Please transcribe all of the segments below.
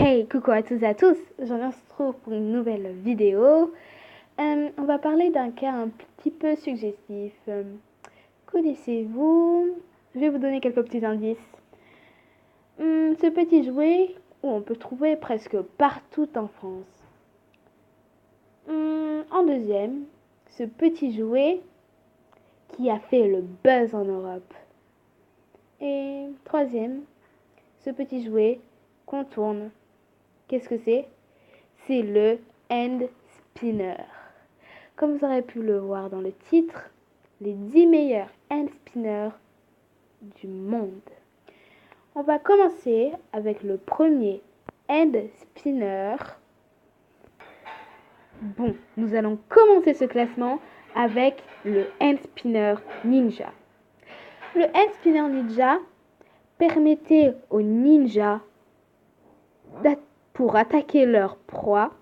Hey, coucou à tous et à tous, je me retrouve pour une nouvelle vidéo. On va parler d'un cas un petit peu suggestif. Connaissez-vous? Je vais vous donner quelques petits indices. Ce petit jouet où on peut trouver presque partout en France. En deuxième, ce petit jouet qui a fait le buzz en Europe. Et troisième, ce petit jouet qu'on tourne. Qu'est-ce que c'est? C'est le hand spinner. Comme vous aurez pu le voir dans le titre, les 10 meilleurs hand spinners du monde. On va commencer avec le premier hand spinner. Bon, nous allons commencer ce classement avec le hand spinner ninja. Le hand spinner ninja permettait aux ninjas pour attaquer leur proie,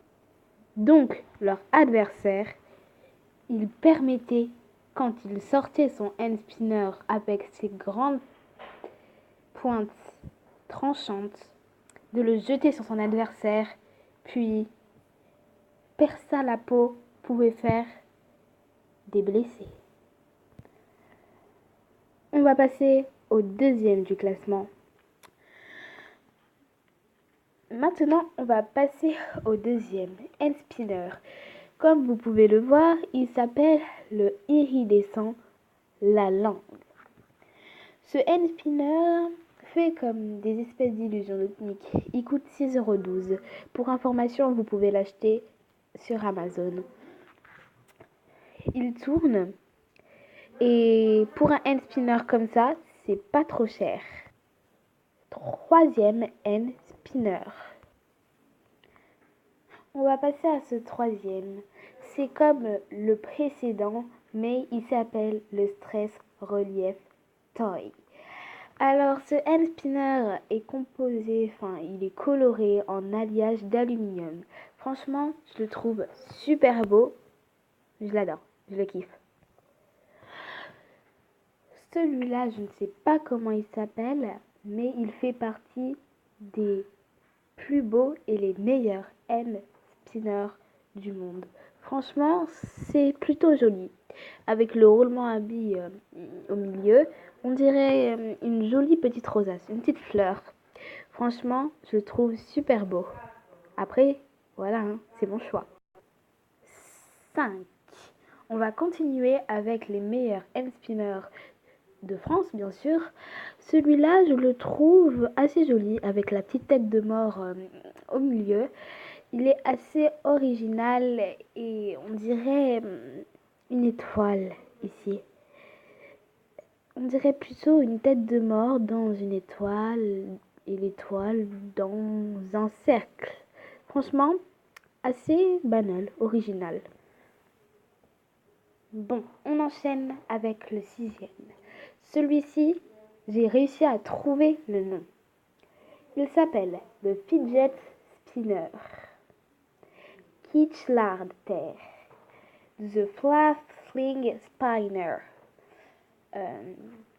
donc leur adversaire. Il permettait, quand il sortait son hand spinner avec ses grandes pointes tranchantes, de le jeter sur son adversaire, puis perçant la peau pouvait faire des blessés. On va passer au deuxième du classement. Maintenant, on va passer au deuxième hand spinner. Comme vous pouvez le voir, il s'appelle le iridescent la langue. Ce hand spinner fait comme des espèces d'illusions d'optique. Il coûte 6,12 €. Pour information, vous pouvez l'acheter sur Amazon. Il tourne et pour un hand spinner comme ça, c'est pas trop cher. Troisième hand spinner. On va passer à ce troisième. C'est comme le précédent, mais il s'appelle le Stress Relief Toy. Alors, ce hand spinner est composé, il est coloré en alliage d'aluminium. Franchement, je le trouve super beau. Je l'adore, je le kiffe. Celui-là, je ne sais pas comment il s'appelle, mais il fait partie des plus beaux et les meilleurs hand spinners du monde. Franchement, c'est plutôt joli. Avec le roulement à billes au milieu, on dirait une jolie petite rosace, une petite fleur. Franchement, je le trouve super beau. Après, voilà, c'est mon choix. 5. On va continuer avec les meilleurs hand spinners de France, bien sûr. Celui-là, je le trouve assez joli avec la petite tête de mort au milieu. Il est assez original et on dirait une étoile ici. On dirait plutôt une tête de mort dans une étoile et l'étoile dans un cercle. Franchement, assez banal, original. Bon, on enchaîne avec le sixième. Celui-ci, j'ai réussi à trouver le nom. Il s'appelle le Fidget Spinner. Kichlarter. The Fluff Sling Spinner.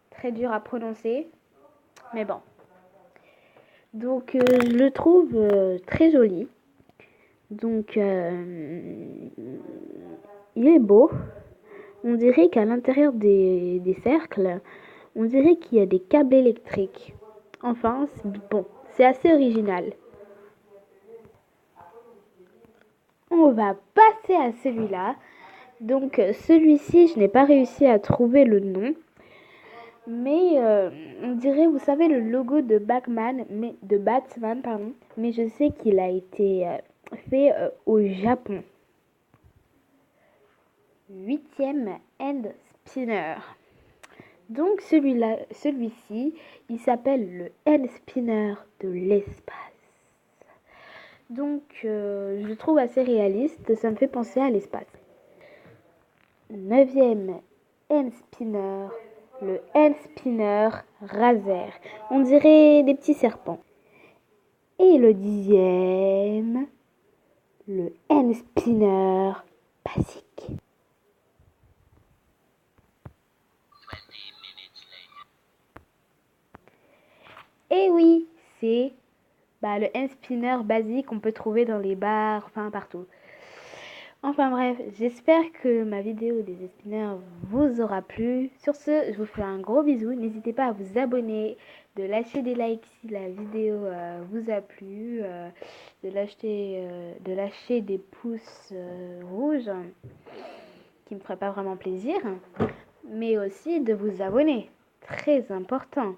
Très dur à prononcer, mais bon. Donc, je le trouve très joli. Donc, il est beau. On dirait qu'à l'intérieur des cercles, on dirait qu'il y a des câbles électriques. Enfin, c'est assez original. On va passer à celui-là. Donc, celui-ci, je n'ai pas réussi à trouver le nom. Mais on dirait, vous savez, le logo de Batman, mais je sais qu'il a été fait au Japon. 8e hand spinner. Donc celui-ci, il s'appelle le hand spinner de l'espace. Donc je le trouve assez réaliste, ça me fait penser à l'espace. 9e hand spinner, le hand spinner Razer. On dirait des petits serpents. Et le 10e, le hand spinner basique. Et oui, c'est le hand spinner basique qu'on peut trouver dans les bars, enfin partout. Enfin bref, j'espère que ma vidéo des spinners vous aura plu. Sur ce, je vous fais un gros bisou. N'hésitez pas à vous abonner, de lâcher des likes si la vidéo vous a plu, de lâcher des pouces rouges qui me feraient pas vraiment plaisir, mais aussi de vous abonner. Très important.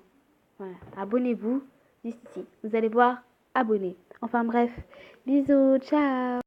Voilà, abonnez-vous juste ici. Vous allez voir, abonnez. Enfin bref, bisous, ciao.